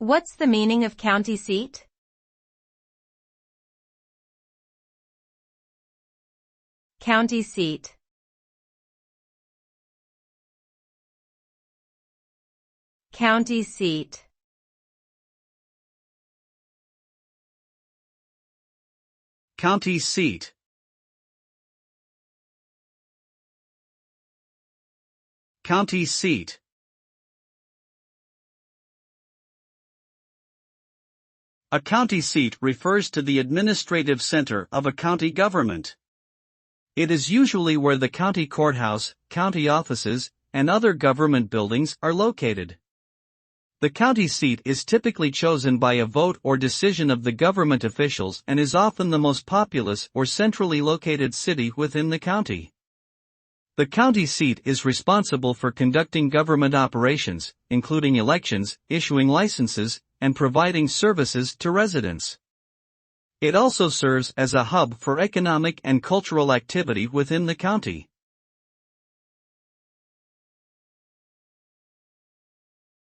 What's the meaning of county seat? County seat. County seat. County seat. County seat. A county seat refers to the administrative center of a county government. It is usually where the county courthouse, county offices, and other government buildings are located. The county seat is typically chosen by a vote or decision of the government officials and is often the most populous or centrally located city within the county. The county seat is responsible for conducting government operations, including elections, issuing licenses, and providing services to residents. It also serves as a hub for economic and cultural activity within the county.